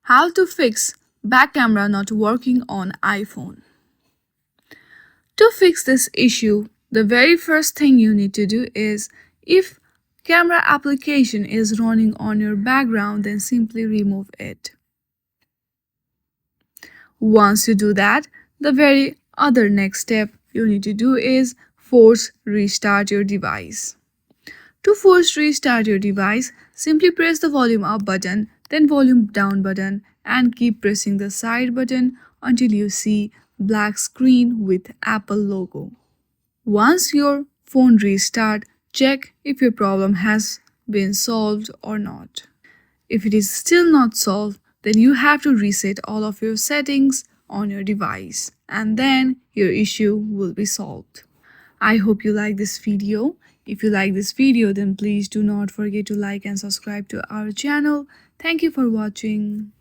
How to fix back camera not working on iPhone. To fix this issue, the very first thing you need to do is, if camera application is running on your background, then simply remove it. Once you do that, the very other next step you need to do is force restart your device. To force restart your device, simply press the volume up button, then volume down button, and keep pressing the side button until you see black screen with Apple logo. Once your phone restart, check if your problem has been solved or not. If it is still not solved, then you have to reset all of your settings on your device, and then your issue will be solved. I hope you like this video. If you like this video, then please do not forget to like and subscribe to our channel. Thank you for watching.